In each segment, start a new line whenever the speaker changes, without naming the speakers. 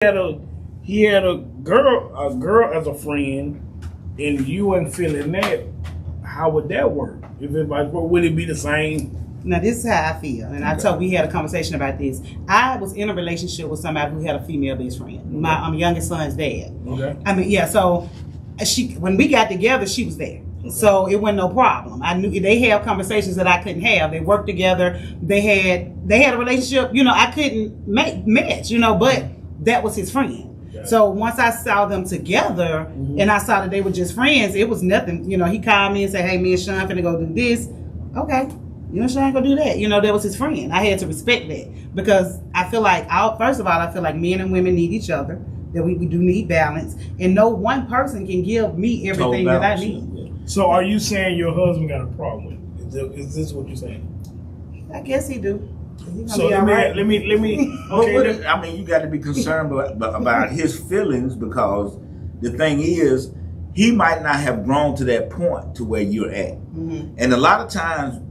He had a girl as a friend, and you wasn't feeling that. How would that work? If it would it be the same?
Now this is how I feel, and we had a conversation about this. I was in a relationship with somebody who had a female best friend, my youngest son's dad.
Okay.
I mean, yeah. So when we got together, she was there, so it wasn't no problem. I knew they had conversations that I couldn't have. They worked together. They had a relationship. I couldn't match. But that was his friend. Okay. So once I saw them together, and I saw that they were just friends, it was nothing. He called me and said, "Hey, me and Sean finna go do this." Okay. Sean gonna do that. That was his friend. I had to respect that because I feel like, first of all, I feel like men and women need each other. That we do need balance, and no one person can give me everything that I need.
So, are you saying your husband got a problem with it? Is this what you're saying?
I guess he do.
So let me. Okay.
I mean, you got to be concerned about his feelings because the thing is, he might not have grown to that point to where you're at, and a lot of times.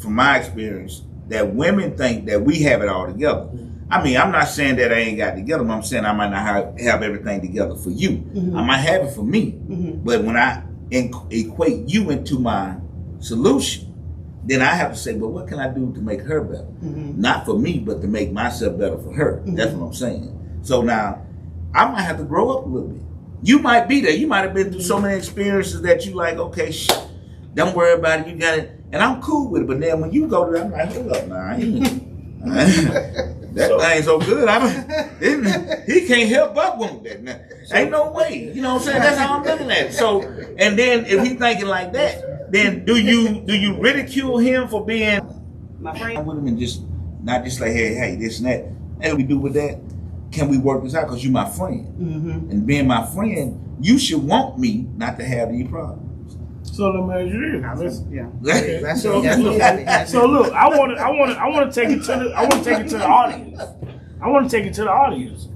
From my experience, that women think that we have it all together. I mean, I'm not saying that I ain't got it together, but I'm saying I might not have everything together for you. I might have it for me, but when I equate you into my solution, then I have to say, well, what can I do to make her better? Not for me, but to make myself better for her. That's what I'm saying. So now, I might have to grow up a little bit. You might be there. You might have been through so many experiences that you like, okay, don't worry about it. You got it. And I'm cool with it, but then when you go to that, I'm like, hold up now. That thing's so good. He can't help but want that. Now, ain't no way. You know what I'm saying? That's how I'm looking at it. So, and then if he's thinking like that, then do you ridicule him for being my friend? I would have been not just like, hey, this and that. Hey, we do with that? Can we work this out? Because you're my friend. And being my friend, you should want me not to have these problems.
So let me ask you this.
Yeah.
So look, I want to take it to the audience. I want to take it to the audience.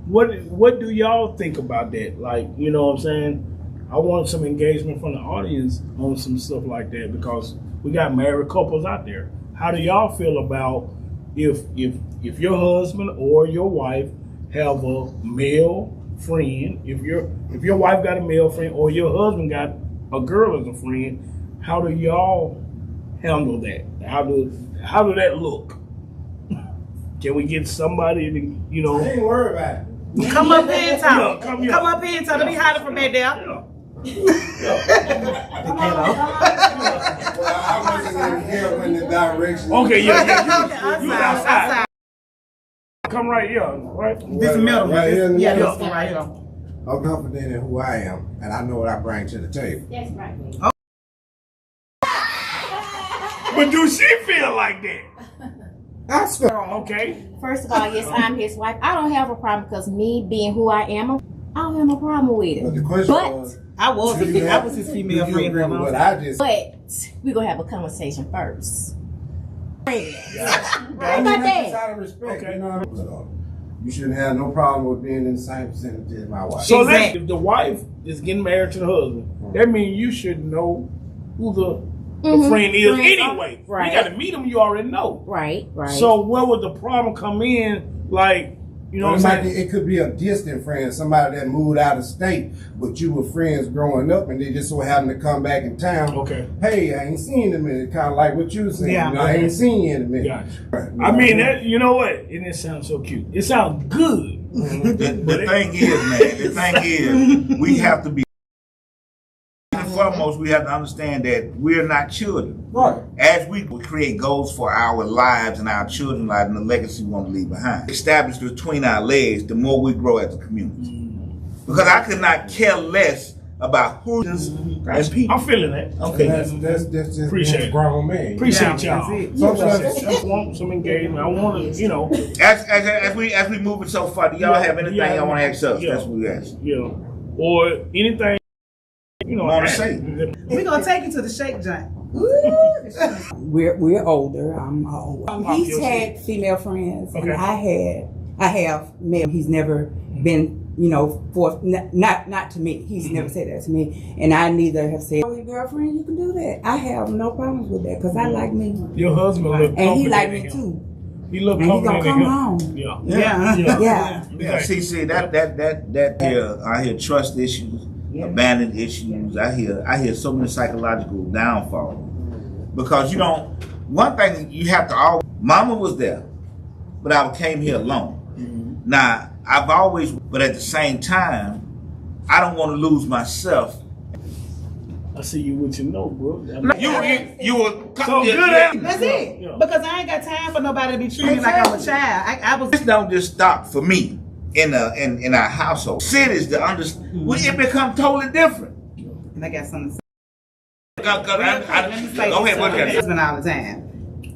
What do y'all think about that? Like, you know what I'm saying? I want some engagement from the audience on some stuff like that because we got married couples out there. How do y'all feel about if your husband or your wife have a male friend? If your wife got a male friend or your husband got a girl as a friend, how do y'all handle that? How do that look? Can we get somebody to,
I ain't worried about it.
Come up here and talk. Come up here and talk. Don't be hiding from that there.
Well, I wasn't in here in the direction.
Okay, yeah. You outside. Come right here, right?
This middle.
Right here.
This one right here.
I'm confident in who I am, and I know what I bring to the table.
That's right.
Oh.
But do she feel like that?
I feel
Okay.
First of all, yes, I'm his wife. I don't have a problem because me being who I am, I don't have no problem with it.
But the question was,
I was his female
do you
friend.
agree with what I just
But we're going to have a conversation first.
Right
Right about that.
Out of respect,
Okay.
you know what I mean? You shouldn't have no problem with being in the same vicinity as my wife.
So
Exactly.
if the wife is getting married to the husband, that means you should know who the friend is anyway.
Right.
You got to meet him. You already know.
Right.
So where would the problem come in? Like, you know what I'm saying?
It could be a distant friend, somebody that moved out of state, but you were friends growing up, and they just so happened to come back in town.
Okay.
Hey, I ain't seen you in a minute. Kind of like what you were saying.
Yeah.
I ain't seen you in a minute.
Gotcha.
Right.
I mean, that, you know what? And it sounds so cute. It sounds good.
The thing is, man, we have to be. First and foremost, we have to understand that we're not children.
Right.
As we create goals for our lives and our children's lives and the legacy we want to leave behind, established between our legs, the more we grow as a community. Because I could not care less about who and people.
I'm feeling that.
Okay.
That's just
Appreciate
being
it.
a grown man.
Appreciate
Yeah,
y'all.
that's it.
I want some engagement. I want to, you know.
As we move it so far, do y'all have anything
Yeah.
y'all want to ask us?
Yeah.
That's what we ask.
You know, or anything, you know.
Want to say?
We're going to take you to the shake joint.
We're older. I'm old. He's
your
had female friends,
Okay.
and I have male. He's never been, for not to me. He's never said that to me, and I neither have said, "Oh, your girlfriend, you can do that." I have no problems with that because I like me,
Your husband look
and he
confident
like
in
me
him.
too.
He look
And he gonna
confident
come
in him.
home.
Yeah.
Yeah.
Yeah, see that here, I hear trust issues, abandoned issues. I hear so many psychological downfalls because you don't. One thing you have to always. Mama was there, but I came here alone.
Mm-hmm.
Now I've always, but at the same time, I don't want to lose myself.
I see you with your note, bro.
You were
So good at
That's it.
Yeah.
Because I ain't got time for nobody to be treated like I'm a child. I was.
This don't just stop for me in our household. Cities to understand, it become totally different.
And I got something to say.
Let
me say this to my husband all the time.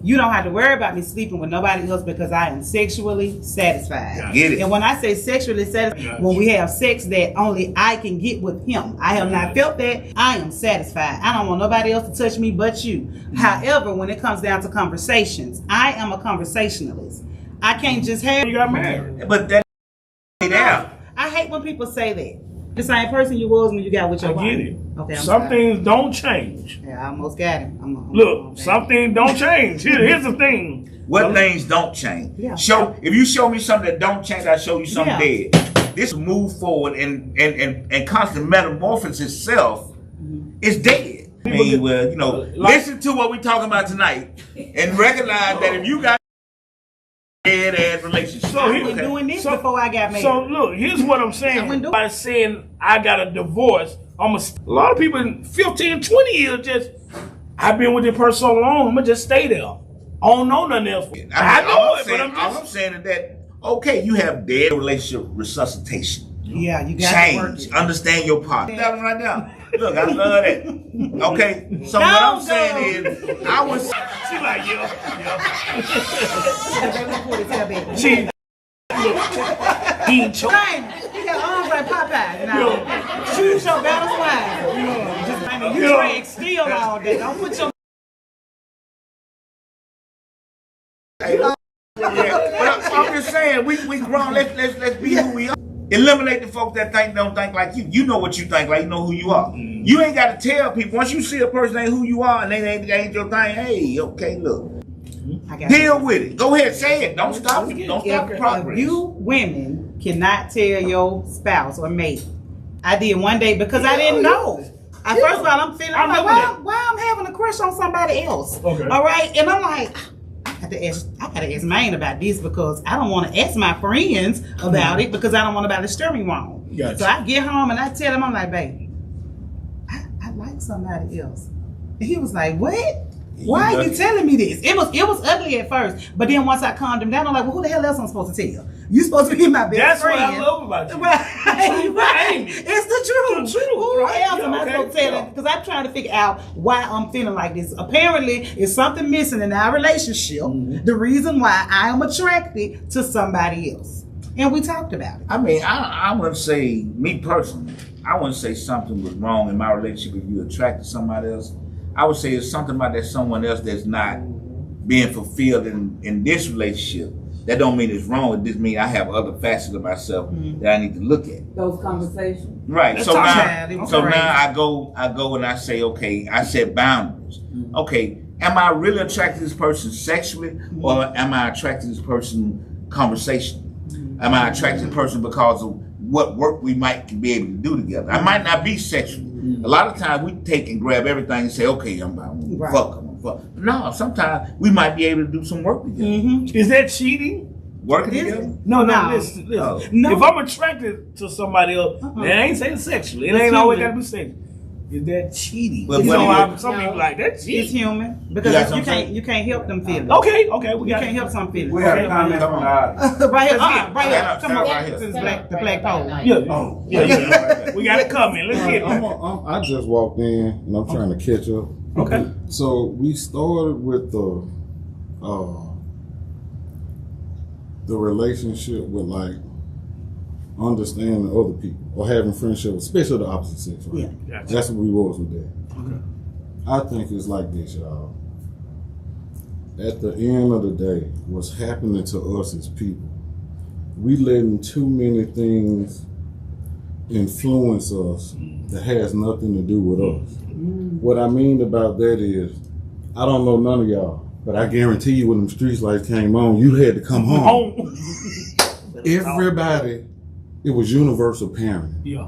You don't have to worry about me sleeping with nobody else because I am sexually satisfied.
Get it.
And when I say sexually satisfied, when we have sex that only I can get with him, I have not felt that. I am satisfied. I don't want nobody else to touch me but you. However, when it comes down to conversations, I am a conversationalist. I can't just have.
You got married.
But that there.
I hate when people say that. The same person you was when you got with your
I
wife.
get it.
Okay, I'm
Some
sorry.
things don't change.
Yeah, I almost got him.
Look, some things don't change. Here's the thing.
What things don't change?
Yeah.
If you show me something that don't change, I show you something
Yeah.
dead. This move forward and constant metamorphosis itself is dead. I mean, well, listen to what we're talking about tonight and recognize that if you got dead ass relationship.
So
I've been doing this before I got married.
So look, here's what I'm saying. By saying I got a divorce, a lot of people in 15, 20 years I've been with this person so long, I'm gonna just stay there. I don't know nothing else. I know it, but
all I'm saying is that okay, you have dead relationship resuscitation.
Yeah, you got to work
Change.
it.
Understand your partner. That one right now. Look, I love that. Okay, so what I'm saying is, I was.
She like, yeah.
She,
Look, he ain't choking.
he got arms like Popeye. Now, choose your battles wise. You drag steel all day. Don't put your.
But I'm just saying, we grown. Let's be who we are. Eliminate the folks that don't think like you. You know what you think like. You know who you are. You ain't got to tell people. Once you see a person ain't who you are and they ain't your thing. Hey, okay, look. Deal with it. Go ahead, say it. Don't stop it. Don't stop the progress.
You women cannot tell your spouse or mate. I did one day because I didn't know. First of all, I'm like, why I'm having a crush on somebody else?
Okay.
All right, and I'm like, I gotta ask Maine about this because I don't want to ask my friends about it because I don't want nobody to steer me wrong.
Gotcha.
So I get home and I tell him, I'm like, babe, I like somebody else. And he was like, what? Why are you telling me this? It was ugly at first, but then once I calmed him down, I'm like, well, who the hell else I'm supposed to tell? You supposed to be my best
That's
friend.
what I love about you.
Right. It's the truth. Who
right?
else am I supposed to tell? Because I'm trying to figure out why I'm feeling like this. Apparently, it's something missing in our relationship. The reason why I am attracted to somebody else. And we talked about it.
I mean, I wouldn't say, me personally, I wouldn't say something was wrong in my relationship if you attracted somebody else. I would say it's something about that someone else that's not being fulfilled in this relationship. That don't mean it's wrong. It just means I have other facets of myself that I need to look at.
Those conversations.
Right.
Let's
So
talk
now,
about it.
so now I go and I say, okay, I set boundaries. Okay, am I really attracted to this person sexually, or am I attracted to this person conversationally? Am I attracted to the person because of what work we might be able to do together? I might not be sexual. A lot of times we take and grab everything and say, okay, I'm about to fuck. No, sometimes we might be able to do some work together.
Is that cheating?
Working together?
No.
No.
Listen.
Oh.
No.
If I'm attracted to somebody else, then I ain't saying sexually. It ain't always gotta be sexual. Is that cheating?
But
Some people like that's
It's
cheating.
human
You got
because
something?
you can't help them feelings.
Okay, we
You
got
can't help some feelings.
We have a comment from the audience.
right here,
Okay,
come on,
right here.
this is the black pole.
Yeah. We got it coming. Let's get it.
I just walked in and I'm trying to catch up.
Okay.
So we started with the relationship with like understanding other people or having friendship, especially the opposite sex, right?
Yeah.
Gotcha.
That's what we was with that. Okay. I think it's like this, y'all. At the end of the day, what's happening to us as people, we letting too many things influence us that has nothing to do with us. What I mean about that is, I don't know none of y'all, But I guarantee you, when them street lights came on, you had to come home. Everybody, it was universal parenting.
Yeah.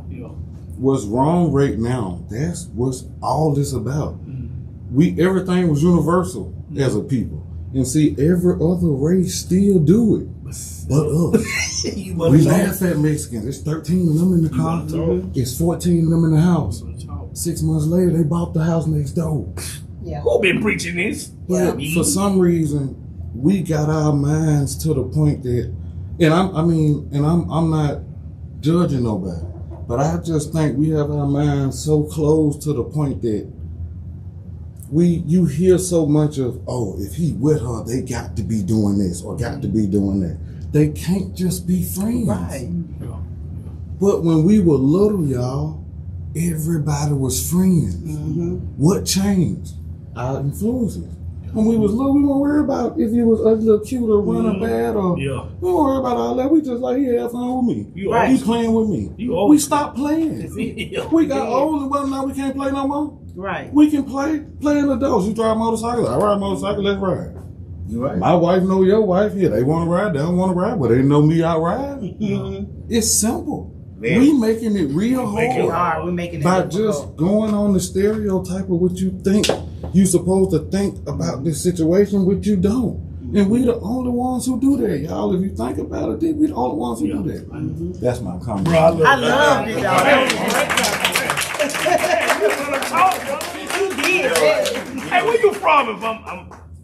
What's wrong right now, that's what's all this about. Everything was universal as a people. And see, every other race still do it. But us. We laugh at Mexicans. It's 13 of them in the car. It's 14 of them in the house. 6 months later, they bought the house next door.
Yeah.
Who been preaching this?
But for some reason, we got our minds to the point that, and I'm not judging nobody, but I just think we have our minds so close to the point that you hear so much of, oh, if he with her, they got to be doing this or got to be doing that. They can't just be friends.
Right.
But when we were little, y'all, everybody was friends. What changed? Our influences. When we was little, we weren't worried about if you was ugly or cute or running bad or we weren't worried about all that. We just like, he had fun with me. He playing with me. We stopped playing. We got older, well now we can't play no more.
Right.
We can play in adults. You drive a motorcycle, I ride a motorcycle, let's ride.
You right.
My wife know your wife. Yeah, they want to ride, they don't want to ride, but they know me out ride. It's simple. We making it real hard.
We're making it
by
difficult.
just going on the stereotype of what you think you supposed to think about this situation, which you don't. And we the only ones who do that, y'all. If you think about it, we the only ones who do that. That's my comment.
Bro,
I love it, y'all. You did.
Hey, where you from?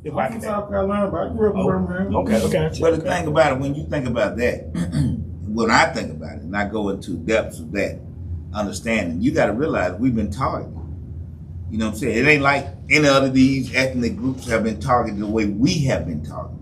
If
I'm from South Carolina, but I grew up in Birmingham.
Okay.
But the thing about it, when you think about that, when I think about it, and I go into depths of that understanding, you got to realize we've been targeted. You know what I'm saying? It ain't like any other these ethnic groups have been targeted the way we have been targeted.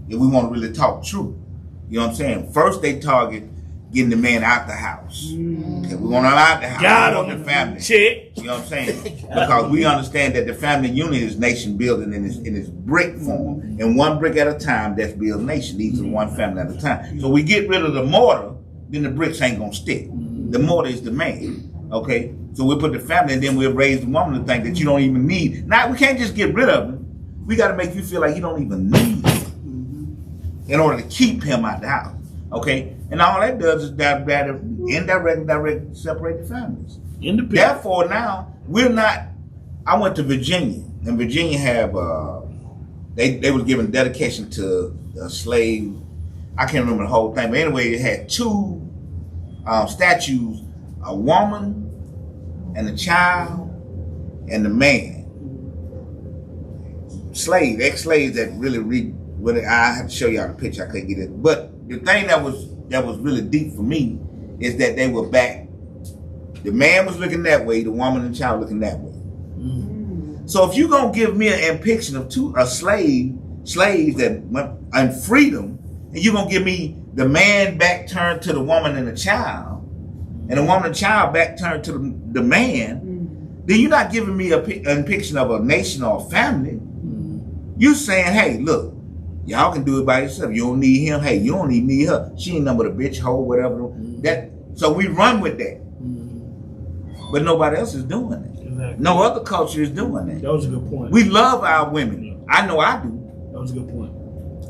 If we want to really talk true. You know what I'm saying? First they target getting the man out the house. Okay, we want him out the house.
Got
we want
him.
the family.
Shit.
You know what I'm saying? Because we understand that the family unit is nation building in its brick form. And one brick at a time, that's build nation. These are one family at a time. So we get rid of the mortar, then the bricks ain't gonna stick. The mortar is the man. Okay? So we put the family and then we'll raise the woman to think that you don't even need. Now we can't just get rid of him. We gotta make you feel like you don't even need him in order to keep him out the house. Okay? And all that does is indirectly separate the families. Therefore, now we're not. I went to Virginia, and Virginia have they was giving dedication to a slave. I can't remember the whole thing, but anyway, it had two statues: a woman and a child, and the man. Ex-slaves that really read. I have to show y'all the picture. I couldn't get it, but the thing that was really deep for me is that they were back. The man was looking that way, the woman and child looking that way. So if you're gonna give me an depiction of slaves that went in freedom, and you're gonna give me the man back turned to the woman and the child, and the woman and child back turned to the man, then you're not giving me a depiction of a nation or a family. You're saying, hey, look, y'all can do it by yourself. You don't need him. Hey, you don't even need her. She ain't nothing but a bitch, hoe, whatever. So we run with that. But nobody else is doing it. Exactly. No other culture is doing that.
That was a good point.
We love our women. I know I do.
That was a good point.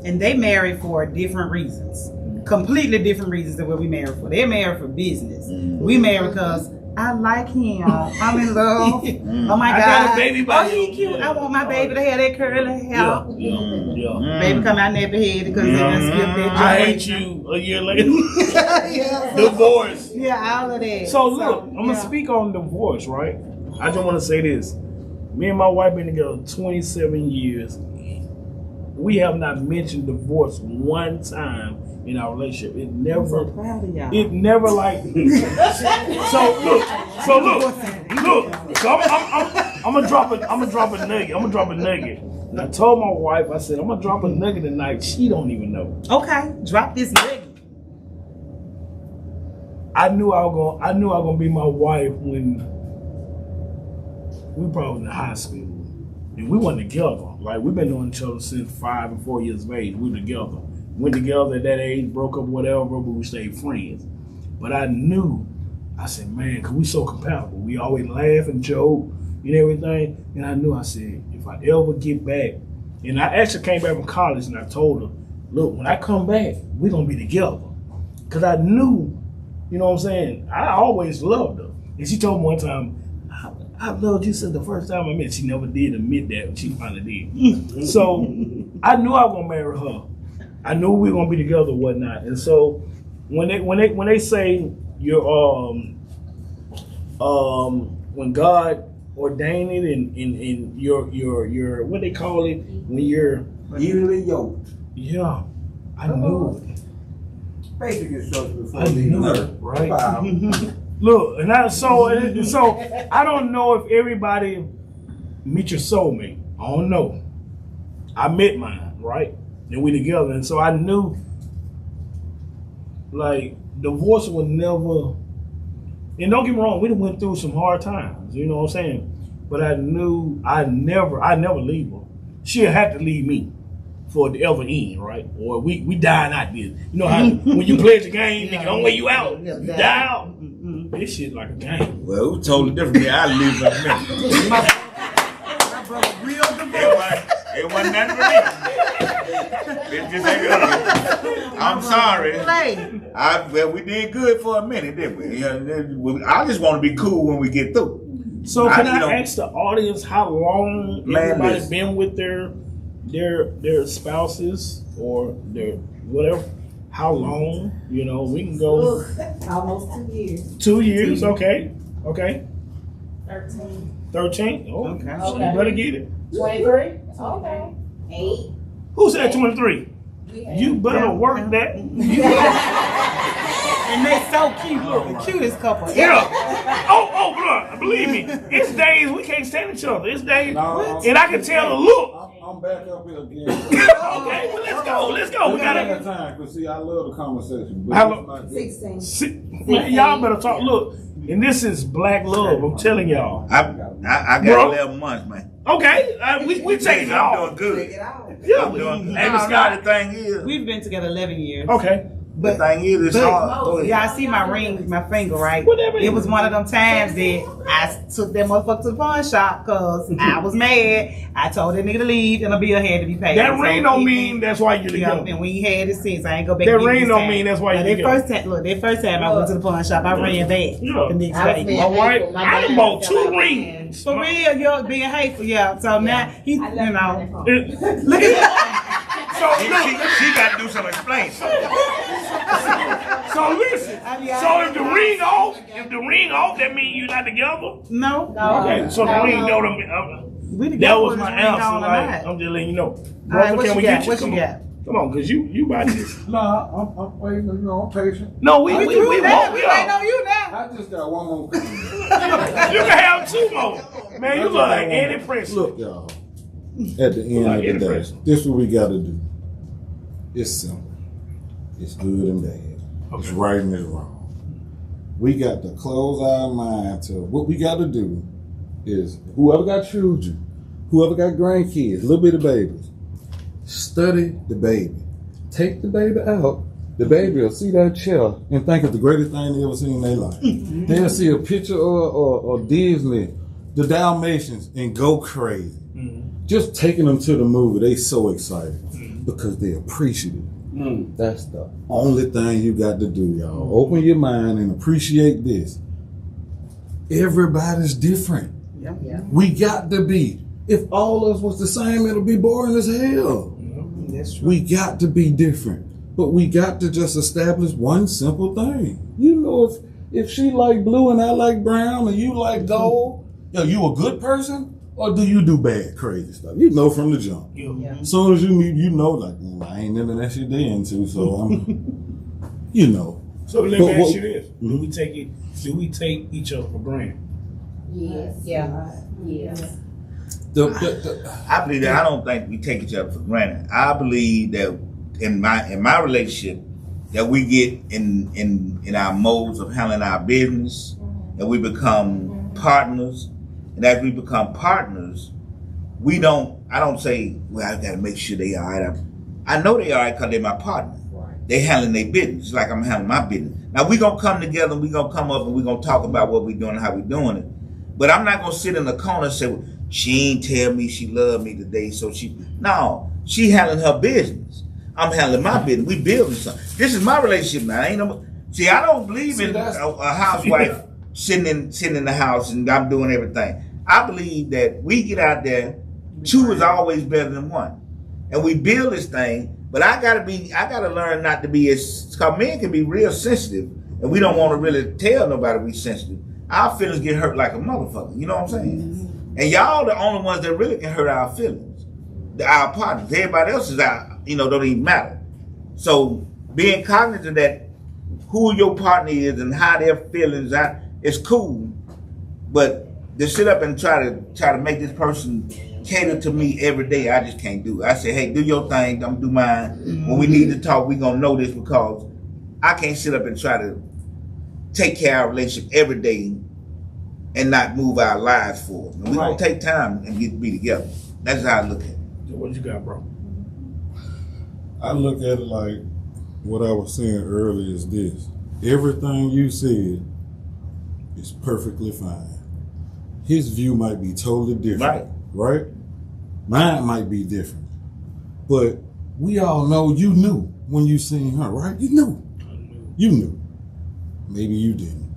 And they married for different reasons. Completely different reasons than what we married for. They're married for business. We married because I like him. I'm in love. Oh my God.
I got a baby by
he cute.
Yeah.
I want my baby to have that curly hair.
Yeah.
Baby come out nappy head because they done skipped that
I
generation.
hate you a year later.
Yeah.
Divorce.
Yeah, all of that.
So look, I'm gonna speak on divorce, right? I just want to say this: me and my wife been together 27 years. We have not mentioned divorce one time in our relationship. It never.
I'm so proud of y'all.
It never like. So look. So I'm gonna drop a nugget. And I told my wife, I said, I'm gonna drop a nugget tonight. She don't even know.
Okay, drop this nugget.
I knew I was gonna be my wife when we probably was in high school. And we went together. Like, we've been knowing each other since 5 and 4 years of age. We were together. Went together at that age, broke up, whatever, but we stayed friends. But I said, man, because we so compatible. We always laugh and joke and everything. And I knew, I said, if I ever get back And I actually came back from college and I told her, look, when I come back, we're going to be together. Because I knew, you know what I'm saying, I always loved her. And she told me one time, I loved you since the first time I met. She never did admit that, but she finally did. So I knew I was going to marry her. I knew we were going to be together and whatnot. And so when they say you're, when God ordained it and your what they call it when you're
Evenly yoked.
yeah, I knew it.
Basic instructions for
I knew
the
it, right? Look, and so I don't know if everybody meet your soulmate. I don't know. I met mine, right? And we together, and so I knew like divorce would never. And don't get me wrong, we done went through some hard times, you know what I'm saying? But I knew I never leave her. She'll have to leave me for it to ever end, right? Or we dying out there. You know how when you play the game, nigga, don't weigh you out. You die out. This shit like a game.
Well, it was totally different. I live in a minute.
My brother real divorce.
It wasn't nothing for me. It just ain't good. I'm sorry. Well, we did good for a minute, didn't we? I just want to be cool when we get through.
So can I ask the audience how long everybody's
listen.
been with their spouses or their whatever? How long? You know, we can go
Almost 2 years.
2 years. Okay. 13. Oh,
Okay.
So you better get it.
23. Okay. 8.
Who said 23? You better work that.
And they so cute. The cutest couple.
Yeah. Oh, bro. Believe me, it's days we can't stand each other. It's days, and I can tell the look.
I'm back up here again.
Okay, well, let's go. We gotta.
Time, cause see, I love the conversation. But
How long?
16.
Man, y'all better talk. Look, and this is black love. I'm telling y'all.
I got
Bro.
11 months, man.
Okay, we taking it
I'm
off.
doing good.
Yeah,
I'm doing.
Hey,
And
Scott.
the thing is,
We've been together 11 years.
Okay.
the thing is, it's hard.
Y'all see my ring, my finger, right?
Whatever.
It was one of them times that I took that motherfucker to the pawn shop because I was mad. I told that nigga to leave and a bill had to be paid.
That ring don't mean that's why you're
Yeah,
together.
and we had it since I ain't go back.
That
and get
ring
this
don't
time.
mean that's why
Now,
you're
that first time I went to the pawn shop, I ran back
Yeah.
the next
I was
day.
All right, I done bought 2 rings.
For real, you're being hateful, yeah. So now he, you know, look
So
She got to do some explaining.
So listen. So if the ring off, that means you're not together.
no.
Okay. So the ring don't.
We
That
together
was
with
my
this ring on
answer.
or
Like,
not.
I'm just letting you know.
All right,
Brother,
what
can we
you
get
got?
you?
What
Come
you
on.
got?
Come on, cause you about this.
Nah, I'm waiting. You know, I'm patient.
No, we
We
won't.
waiting
Yeah.
on you now.
I just got one more.
You can have 2 more. Man, you look like Eddie Prince.
Look, y'all. At the end
Like
of the
Eddie
day,
Prince.
this is what we got to do. It's simple. It's good and bad. It's right and it's wrong. We got to close our mind to what we got to do is whoever got children, whoever got grandkids, little bitty babies, study the baby. Take the baby out. The baby will see that chair and think it's the greatest thing they ever seen in their life. They'll see a picture or Disney, the Dalmatians, and go crazy. Just taking them to the movie, they so excited because they appreciate it. That's the only thing you got to do, y'all. Open your mind and appreciate this. Everybody's different.
Yeah.
We got to be. If all of us was the same, it'll be boring as hell.
That's true.
We got to be different. But we got to just establish one simple thing. You know, if she like blue and I like brown and you like gold, yo, you a good person? Or do you do bad, crazy stuff? You know from the jump.
Yeah.
As soon as you meet, you know, like, I ain't into that shit they into, so I'm, you know.
So let me
But
ask you this: Do we take take each other for granted?
Yes. Yeah. Yes.
I believe that I don't think we take each other for granted. I believe that in my relationship that we get in our modes of handling our business, that we become partners, and as we become partners, I don't say, well, I gotta make sure they are right. I know they are right because they're my partner. They handling their business just like I'm handling my business. Now we gonna come together and we gonna come up and we gonna talk about what we're doing and how we're doing it. But I'm not gonna sit in the corner and say, well, she ain't tell me she loved me today, so no, she handling her business. I'm handling my business. We building something. This is my relationship now. I don't believe in a housewife sitting in the house and I'm doing everything. I believe that we get out there, two is always better than one. And we build this thing, but I gotta learn not to be because men can be real sensitive and we don't want to really tell nobody we sensitive. Our feelings get hurt like a motherfucker, you know what I'm saying? And y'all the only ones that really can hurt our feelings. Our partners. Everybody else is out, don't even matter. So being cognizant that who your partner is and how their feelings are, it's cool. But to sit up and try to make this person cater to me every day, I just can't do it. I say, hey, do your thing, I'm gonna do mine. When we need to talk, we gonna know this because I can't sit up and try to take care of our relationship every day and not move our lives forward. We're gonna take time and get to be together. That's how I look at it.
So what you got, bro?
I look at it like what I was saying earlier is this. Everything you said is perfectly fine. His view might be totally different. Right? Mine might be different. But we all know you knew when you seen her, right? You knew. You knew. Maybe you didn't.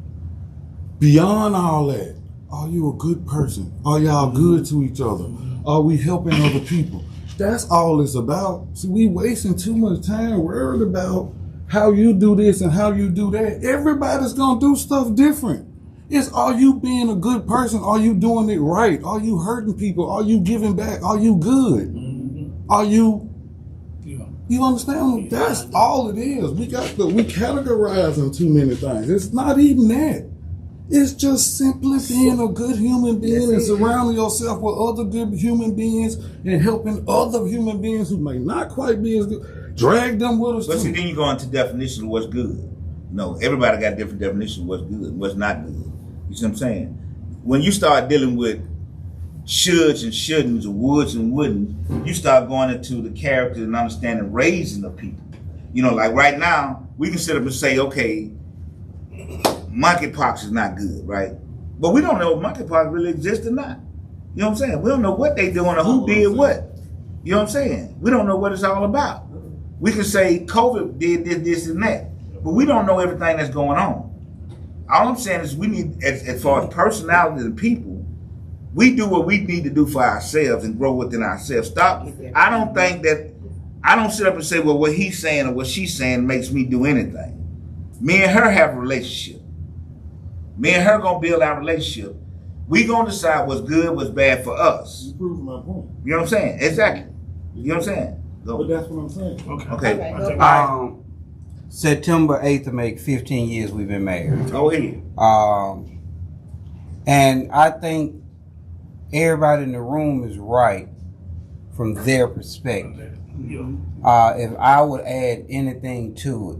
Beyond all that, are you a good person? Are y'all good to each other? Are we helping other people? That's all it's about. See, we wasting too much time worried about how you do this and how you do that. Everybody's gonna do stuff different. It's, are you being a good person? Are you doing it right? Are you hurting people? Are you giving back? Are you good? Are you, you understand? That's all it is. We categorizing too many things. It's not even that. It's just simply being a good human being and surrounding yourself with other good human beings and helping other human beings who may not quite be as good. Drag them with us.
But see, then you go into definition of what's good. No, everybody got different definition of what's good and what's not good. You see what I'm saying? When you start dealing with shoulds and shouldn'ts or woulds and wouldn't, you start going into the character and understanding raising of people. Like right now, we can sit up and say, okay, monkeypox is not good, right? But we don't know if monkeypox really exists or not. You know what I'm saying? We don't know what they doing or who did what. You know what I'm saying? We don't know what it's all about. We can say COVID did this, and that, but we don't know everything that's going on. All I'm saying is we need, as far as personality and people, we do what we need to do for ourselves and grow within ourselves. I don't sit up and say, well, what he's saying or what she's saying makes me do anything. Me and her have a relationship. Me and her gonna build our relationship. We gonna decide what's good, what's bad for us.
You proved my point.
You know what I'm saying? Exactly. You know what I'm saying? Go.
But that's what I'm saying.
Okay.
September 8th to make 15 years we've been married.
Go ahead.
And I think everybody in the room is right from their perspective. If I would add anything to it,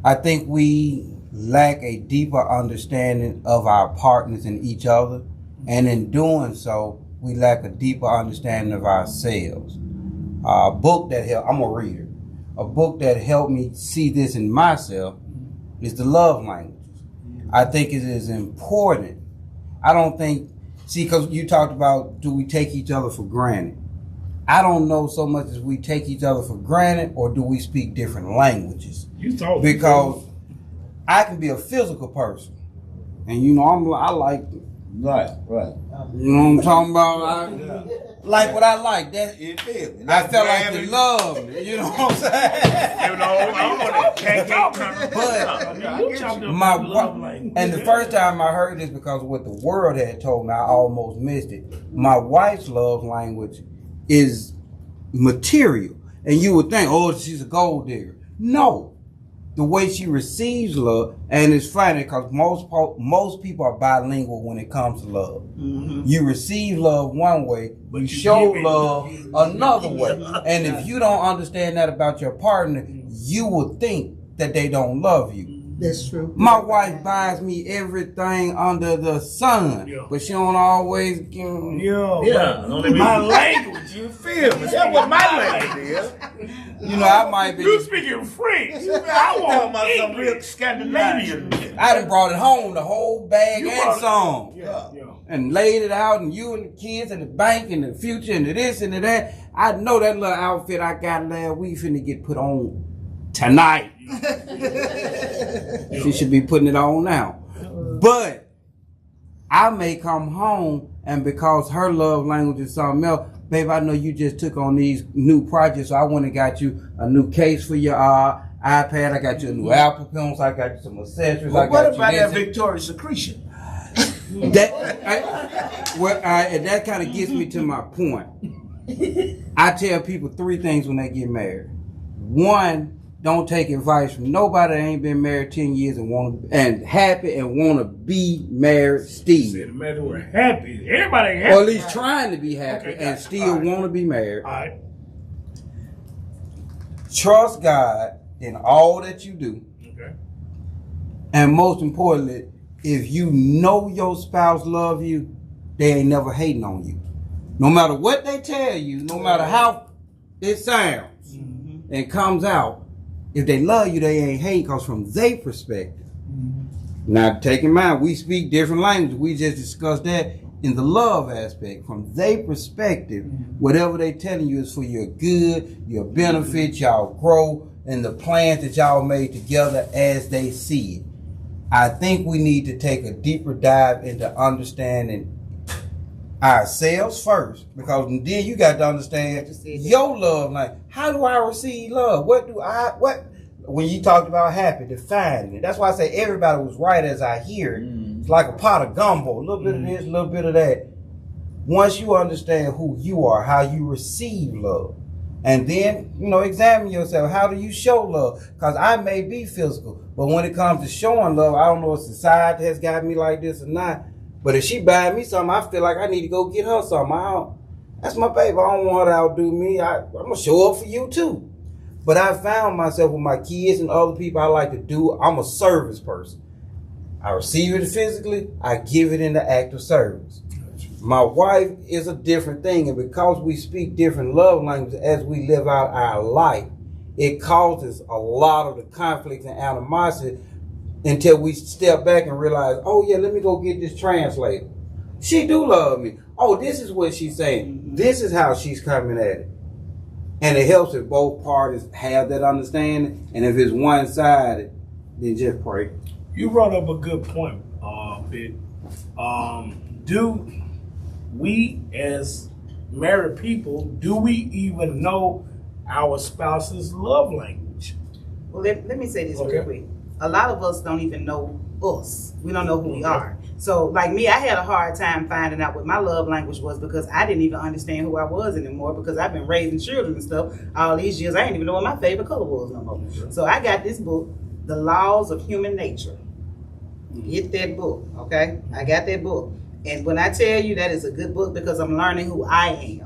I think we lack a deeper understanding of our partners and each other. And in doing so, we lack a deeper understanding of ourselves. A book that helped, I'm a reader. A book that helped me see this in myself is The Love Languages. I think it is important. I don't think, because you talked about, do we take each other for granted? I don't know so much as we take each other for granted or do we speak different languages. Because I can be a physical person. And I like,
Right.
you know what I'm talking about? I like what I like. That
You feel me?
I felt like they loved me. You know what I'm saying? And the first time I heard this, because what the world had told me, I almost missed it. My wife's love language is material. And you would think, oh, she's a gold digger. No. The way she receives love, and it's funny because most people are bilingual when it comes to love. Mm-hmm. You receive love one way, but you show love another way. And if you don't understand that about your partner, you will think that they don't love you.
That's true.
My wife buys me everything under the sun, but she don't always give me.
My language, you feel me? That's what my language is.
I might be.
You speaking French? I want about some real Scandinavian.
I done brought it home, the whole bag and some. and laid it out, and you and the kids and the bank and the future and the this and the that. I know that little outfit I got last week finna get put on tonight. She should be putting it on now. But I may come home, and because her love language is something else, babe, I know you just took on these new projects, so I went and got you a new case for your iPad. I got you a new Apple Pencil. I got you some accessories.
Well, what about that Victoria's Secretion?
And that kind of gets me to my point. I tell people 3 things when they get married. 1, don't take advice from nobody that ain't been married 10 years and happy and want to be married still.
Said imagine we're happy. Everybody ain't happy.
Or at least trying to be happy and still want to be married.
All right.
Trust God in all that you do.
Okay.
And most importantly, if you know your spouse love you, they ain't never hating on you. No matter what they tell you, no matter how it sounds and comes out, if they love you, they ain't hating, because from their perspective. Now, take in mind, we speak different languages. We just discussed that in the love aspect. From their perspective, whatever they telling you is for your good, your benefit, y'all grow, and the plans that y'all made together as they see it. I think we need to take a deeper dive into understanding ourselves first, because then you got to understand your love. Like, how do I receive love? What when you talked about happy, defining it. That's why I say everybody was right as I hear it. It's like a pot of gumbo, a little bit of this, a little bit of that. Once you understand who you are, how you receive love, and then, examine yourself. How do you show love? Because I may be physical, but when it comes to showing love, I don't know if society has got me like this or not. But if she buy me something, I feel like I need to go get her something. That's my baby. I don't want her to outdo me. I'm going to show up for you too. But I found myself with my kids and other people I like to do. I'm a service person. I receive it physically. I give it in the act of service. My wife is a different thing. And because we speak different love languages as we live out our life, it causes a lot of the conflict and animosity until we step back and realize, oh yeah, let me go get this translator. She do love me. Oh, this is what she's saying. This is how she's coming at it. And it helps if both parties have that understanding. And if it's one-sided, then just pray.
You brought up a good point, Pitt. Do we as married people, do we even know our spouse's love language?
Well, let me say this real quick. A lot of us don't even know us. We don't know who we are. So, like me, I had a hard time finding out what my love language was, because I didn't even understand who I was anymore, because I've been raising children and stuff all these years. I didn't even know what my favorite color was no more. So I got this book, The Laws of Human Nature. Get that book, okay? I got that book. And when I tell you that is a good book, because I'm learning who I am.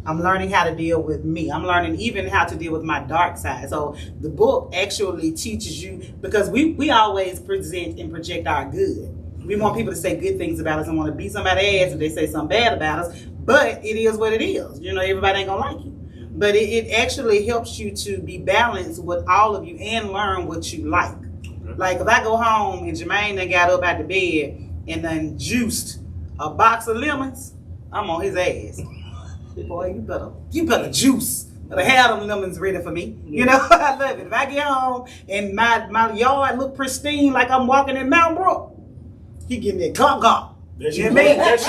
I'm learning how to deal with me. I'm learning even how to deal with my dark side. So the book actually teaches you, because we always present and project our good. We want people to say good things about us and want to beat somebody's ass if they say something bad about us. But it is what it is. Everybody ain't going to like you. But it actually helps you to be balanced with all of you and learn what you like. Like if I go home and Jermaine done got up out the bed and done juiced a box of lemons, I'm on his ass. Boy, you better juice. Better have them lemons ready for me. I love it. If I get home and my yard look pristine like I'm walking in Mount Brook, he getting that gawk.
That's your love language.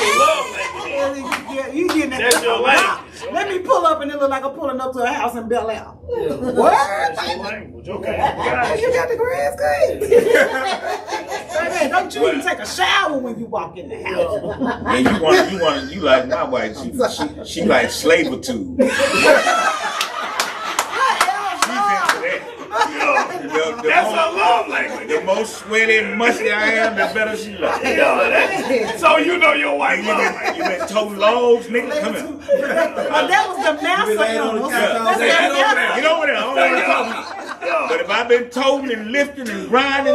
Yeah, you getting that.
That's your language.
Let me pull up and it look like I'm pulling up to a house in Bel Air.
What? That's your language. Okay.
You got the grass cut. Baby, don't you even take a shower when you walk in the house.
And you like my wife. She like Slavitude.
That's her love language.
The most sweaty and musty I am, the better she looks.
So you know your wife love language.
You been toting loads, nigga. Come here.
That was the master.
Get over there. I don't want to talk to you. But if I've been toting and lifting and grinding,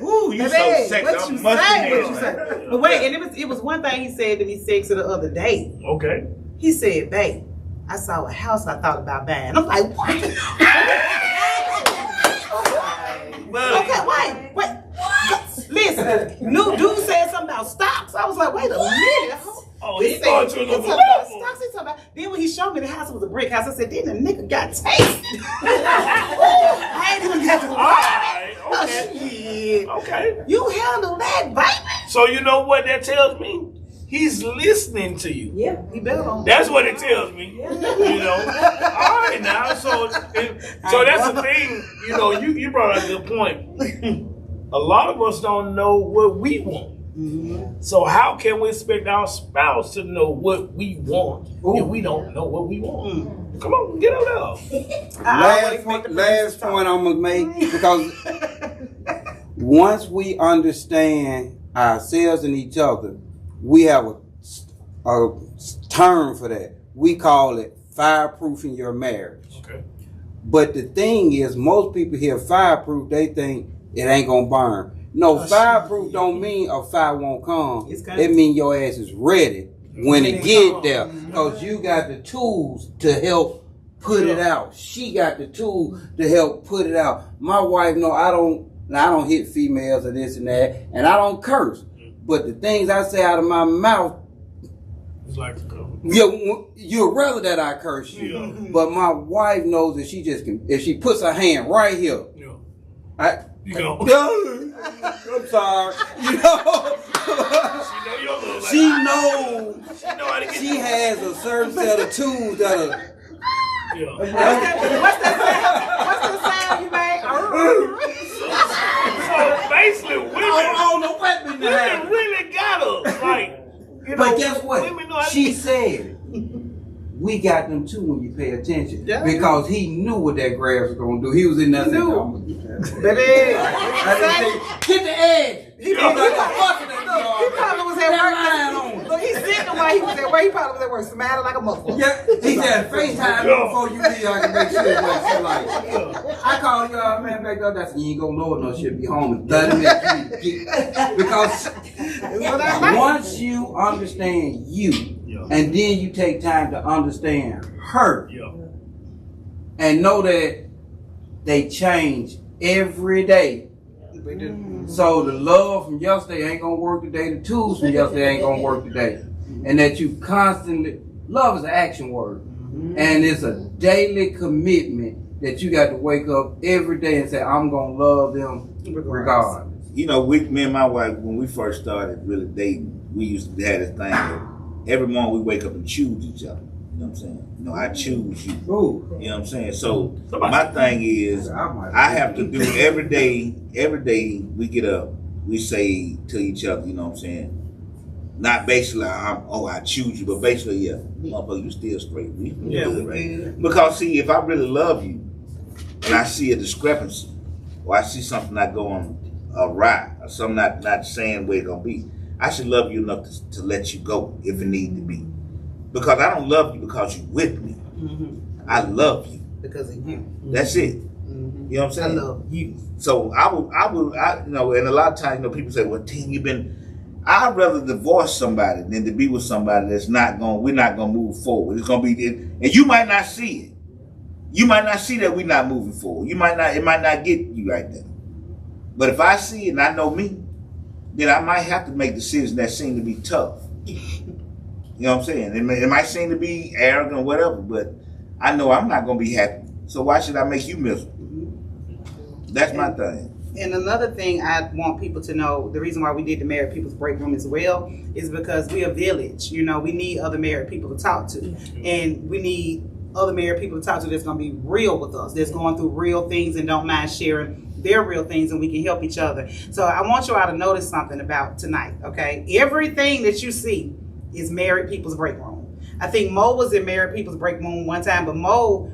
ooh, you so sexy. I'm musty.
But wait, and it was one thing he said to me sexy the other day.
Okay.
He said, babe, I saw a house I thought about buying. I'm like, what? Okay, wait. Listen, new dude said something about about stocks. I was like, wait a minute.
Oh, he's going to another level.
Stocks, he talking about. Then when he showed me the house, it was a brick house. I said, then the nigga got taste. I ain't even got to
All right, okay. Okay.
You handle that, baby.
So you know what that tells me? He's listening to you.
Yeah.
He better on.
That's what it tells me. You know. All right now. So that's the thing. You know, you brought up a good point. A lot of us don't know what we want. Mm-hmm. So how can we expect our spouse to know what we want if we don't know what we want? Come on, get out there.
Last point I'm gonna make, because once we understand ourselves and each other, we have a term for that. We call it fireproofing your marriage.
Okay.
But the thing is, most people hear fireproof, they think it ain't gonna burn. No, fireproof don't mean a fire won't come. It means your ass is ready when it get there, because you got the tools to help put it out. She got the tools to help put it out. My wife, no, I don't hit females or this and that, and I don't curse. But the things I say out of my mouth,
it's like
you'd rather that I curse you. Yeah. But my wife knows that she just can, if she puts her hand right here, I'm sorry. You know, she has a certain set of tools that are.
What's that sound you made?
So basically, women really got us. Like, you know,
but guess what? She said, we got them too when you pay attention. Yeah. Because he knew what that grass was going to do. He was in that thing. Get the edge. He probably
was at work. Look, he's sitting while he was at work. He probably was at work smiling like a motherfucker.
Yeah, he said, FaceTime me before you leave. I can make sure it's like, I called y'all, man, back up. That's you ain't gonna know it, no shit. Be home in 30 minutes. Because once you understand you, and then you take time to understand her, and know that they change every day. So the love from yesterday ain't gonna work today. The tools from yesterday ain't gonna work today. And that you constantly, love is an action word. And it's a daily commitment that you got to wake up every day and say, I'm gonna love them regardless.
You know, me and my wife, when we first started really dating, we used to have this thing that every morning we wake up and choose each other. You know what I'm saying? You know, I choose you. Ooh. You know what I'm saying? So my thing is, I have to do every day we get up, we say to each other, you know what I'm saying? Not basically, I choose you, but basically, motherfucker, you still straight. We good, right? Because see, if I really love you, and I see a discrepancy, or I see something not going awry, or something not saying where it's gonna be, I should love you enough to let you go if it need to be. Because I don't love you because you're with me. I love you
because of you.
That's it. You know what I'm saying?
I love you.
So I you know, and a lot of times, you know, people say, well, Tim, I'd rather divorce somebody than to be with somebody that's we're not gonna move forward. It's gonna be, and you might not see it. You might not see that we're not moving forward. It might not get you right there. But if I see it and I know me, then I might have to make decisions that seem to be tough. You know what I'm saying? It might seem to be arrogant or whatever, but I know I'm not going to be happy. So why should I make you miserable? That's my thing.
And another thing I want people to know, the reason why we did the Married People's Break Room as well, is because we're a village. You know, we need other married people to talk to. And we need other married people to talk to that's going to be real with us, that's going through real things and don't mind sharing their real things, and we can help each other. So I want you all to notice something about tonight, okay? Everything that you see is Married People's Break Room. I think Mo was in Married People's Break Room one time, but Mo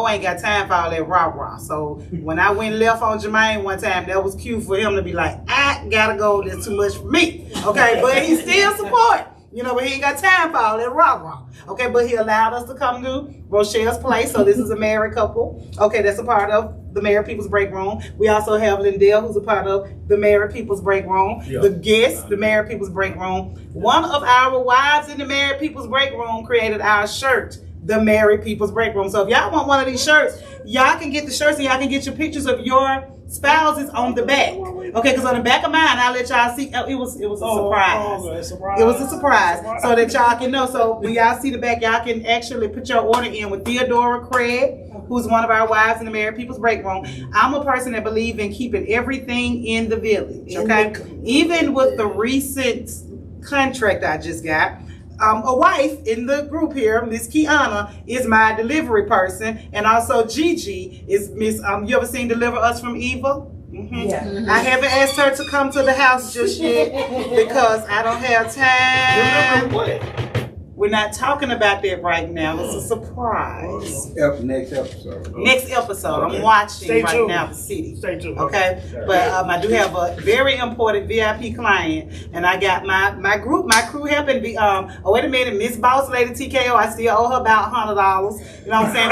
ain't got time for all that rah-rah. So when I went left on Jermaine one time, that was cute for him to be like, I gotta go, that's too much for me. Okay, but he still support. You know, but he ain't got time for all that rah-rah. Okay, but he allowed us to come to Rochelle's place. So this is a married couple. Okay, that's a part of the Married People's Break Room. We also have Lindell, who's a part of the Married People's Break Room. Yeah. The guest, the Married People's Break Room. One of our wives in the Married People's Break Room created our shirt, the Married People's Break Room. So if y'all want one of these shirts, y'all can get the shirts and y'all can get your pictures of your spouse is on the back. Okay, because on the back of mine, I'll let y'all see. It was a surprise. It was a surprise. So that y'all can know. So when y'all see the back, y'all can actually put your order in with Theodora Craig, who's one of our wives in the Married People's Break Room. I'm a person that believes in keeping everything in the village. Okay, even with the recent contract I just got. A wife in the group here, Miss Kiana, is my delivery person, and also Gigi is Miss. You ever seen Deliver Us from Evil? Mm-hmm. Yeah. I haven't asked her to come to the house just yet because I don't have time.
What?
We're not talking about that right now. It's a surprise.
Next episode.
Next episode. I'm watching right now the city.
Stay tuned.
Okay. But I do have a very important VIP client, and I got my crew helping me. Oh, wait a minute, Miss Boss Lady TKO. I still owe her about $100. You know what I'm saying?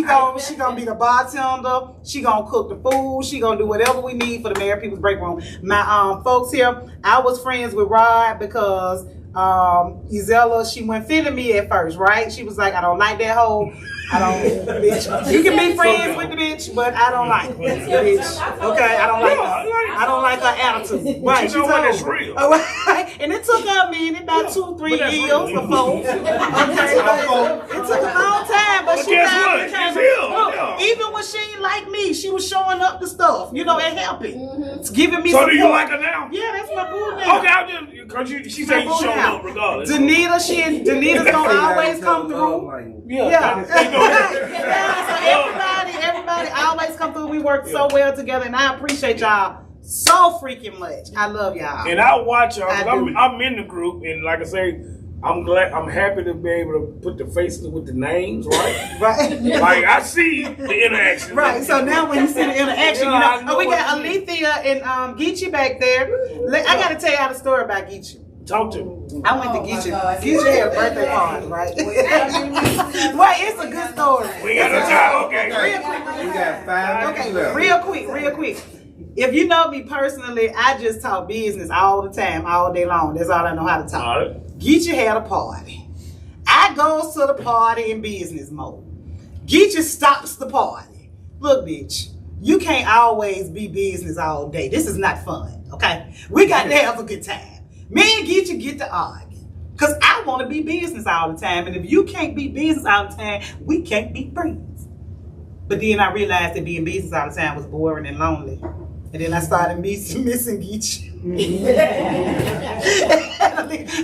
Because she gonna be the bartender. She gonna cook the food. She gonna do whatever we need for the Married People's Break Room. My folks here. I was friends with Rod because. Isella, she went feeling me at first, right? She was like, I don't like that hoe. Bitch. You can be friends with the bitch, but I don't like the bitch. Okay, I don't like her attitude. Right?
You know what? That's real.
And it took her a minute, about 2-3 years before. Okay, it took a long time, but she finally came. Even when she ain't like me, she was showing up the stuff. You know, it helping. It's giving me.
So
support.
do you like her now?
Yeah, that's my boo now.
Okay, I'm just because she said you showing up regardless.
Danita's gonna always come through. Yeah. So everybody always come through. We work so well together, and I appreciate y'all so freaking much. I love y'all.
And I watch y'all. I'm in the group, and like I say, I'm happy to be able to put the faces with the names, right?
Right.
Like I see the interaction.
Right. So now when you see the interaction, you know we got Alethea and Geechee back there. I got to tell y'all the story about Geechee.
Talk to me.
I went to Geechee. Geechee had a birthday party, right? Well, it's a good story.
We got no time. Okay.
Real quick.
We got 5 minutes left.
Real quick. If you know me personally, I just talk business all the time, all day long. That's all I know how to talk.
All right.
Geechee had a party. I goes to the party in business mode. Geechee stops the party. Look, bitch, you can't always be business all day. This is not fun, okay? We got to have a good time. Me and Geechee get to argue. Because I want to be business all the time. And if you can't be business all the time, we can't be friends. But then I realized that being business all the time was boring and lonely. And then I started missing Geechee.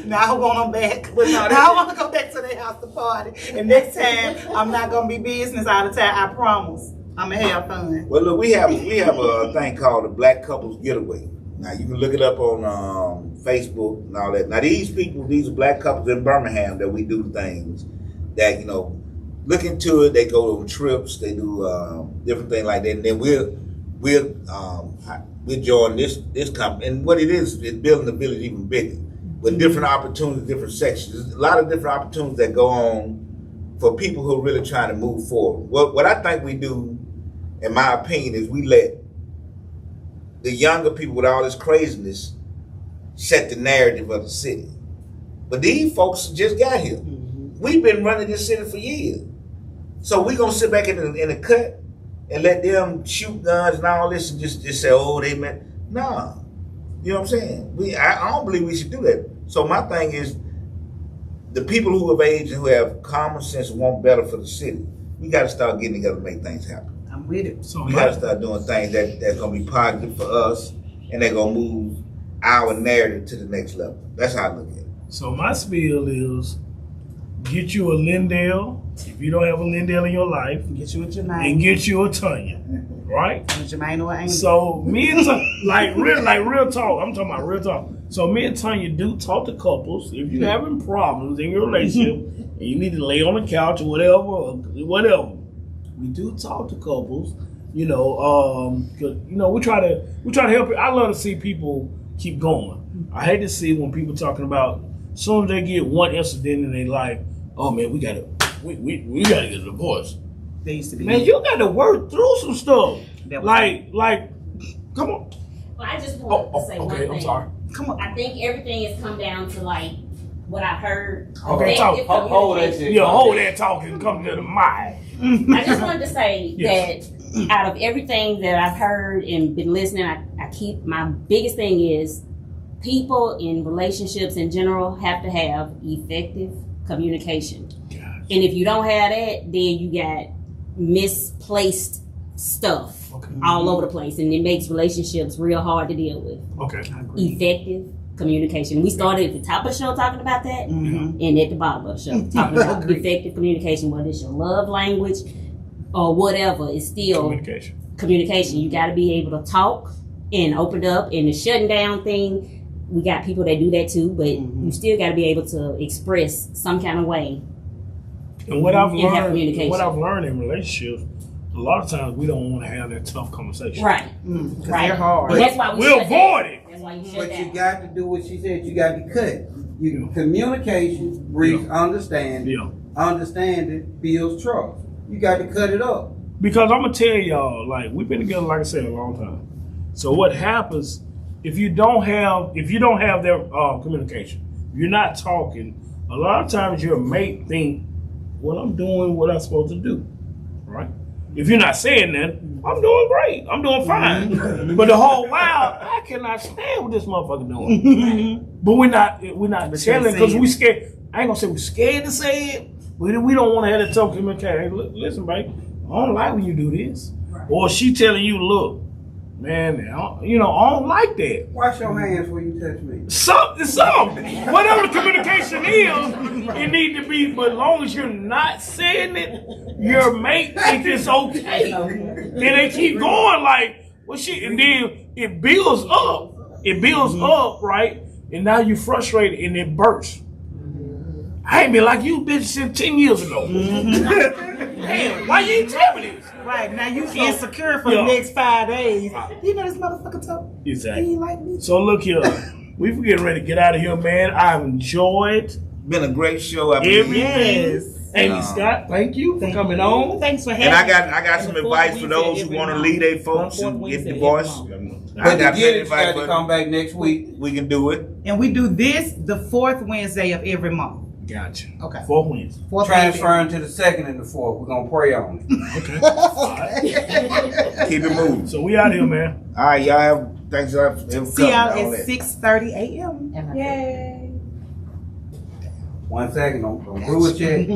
Now I want them back. Now I want to go back to their house to party. And next time, I'm not going to be business all the time. I promise. I'm going to have fun.
Well, look, we have a thing called the Black Couples Getaway. Now, you can look it up on Facebook and all that. Now, these are black couples in Birmingham that we do things that, you know, look into it. They go on trips. They do different things like that. And then we'll join this company. And what it is building the village even bigger with different opportunities, different sections. There's a lot of different opportunities that go on for people who are really trying to move forward. What I think we do, in my opinion, is we let the younger people with all this craziness set the narrative of the city. But these folks just got here. We've been running this city for years. So we're going to sit back in the cut and let them shoot guns and all this and just say, oh, they meant. Nah. You know what I'm saying? I don't believe we should do that. So my thing is, the people who have aged and who have common sense and want better for the city, we got to start getting together to make things happen.
I'm with it.
So we got to start doing things that's going to be positive for us, and they're going to move our narrative to the next level. That's how I look at it.
So my spiel is, get you a Lindell. If you don't have a Lindell in your life,
get you a Jermaine.
And get you a Tanya. Right?
Jermaine or Amy.
So me and Tanya, real talk. I'm talking about real talk. So me and Tanya do talk to couples. If you're having problems in your relationship and you need to lay on the couch or whatever, we do talk to couples. You know, we try to help you. I love to see people keep going. I hate to see when people talking about as soon as they get one incident in their life, oh man, we gotta get a divorce.
They used to be.
Man, you got to work through some stuff. Like, come on.
Well, I just want to say one thing.
I'm sorry.
Come on.
I think everything has come down to like what I heard.
Okay, talk.
Hold that shit.
Yeah, hold that talk and come to the mic.
I just wanted to say that out of everything that I've heard and been listening, I keep, my biggest thing is people in relationships in general have to have effective communication. And if you don't have that, then you got misplaced stuff all over the place, and it makes relationships real hard to deal with.
Okay.
Effective communication. We started at the top of the show talking about that, and at the bottom of the show talking about effective communication, whether it's your love language or whatever, it's still communication. You got to be able to talk and open up, and the shutting down thing, we got people that do that too, but you still got to be able to express some kind of way.
And what I've learned in relationships, a lot of times we don't want to have that tough conversation.
Right.
Right. They're hard.
But that's why
we'll avoid it.
That's why you shut
But
down.
you got to do what she said. You got to cut. Communication breeds understanding.
Yeah.
Understanding builds trust. You got to cut it up.
Because I'm gonna tell y'all, like, we've been together, like I said, a long time. So what happens if you don't have their communication, you're not talking, a lot of times your mate think, well, I'm doing what I'm supposed to do, right? If you're not saying that, I'm doing great, I'm doing fine. But the whole while, I cannot stand what this motherfucker doing. But we're not telling because we scared. I ain't gonna say we're scared to say it, but we don't want to have that tough communication. Hey, listen, babe, I don't like when you do this. Right. Or she telling you, look, man, I don't like that.
Wash your hands before you touch me.
Something. Whatever the communication is, it need to be, but as long as you're not saying it, your mate thinks it's okay. And they keep going like, well, shit, and then it builds up. It builds up, right? And now you're frustrated and it bursts. I ain't been like you, bitch, since 10 years ago. Damn, why you ain't tell me this?
Right, now you insecure for the next 5 days. You know this motherfucker talk.
Exactly.
He ain't like me.
So look here, we getting ready to get out of here, man. I've enjoyed.
Been a great show.
Everything. Amy Scott, thank you for coming on.
Thanks for having
me. And I got some advice for those who want to lead their folks and get divorced.
But got to come back next week.
We can do it.
And we do this the 4th Wednesday of every month.
Gotcha.
Okay.
4th Wednesday.
Transferring to the 2nd and the 4th. We're going to pray on it.
Okay. All right.
Keep it moving.
So we out here, man.
All right, y'all have, thanks for coming.
See y'all at 6:30 a.m.
Yay.
1 second, don't do it yet.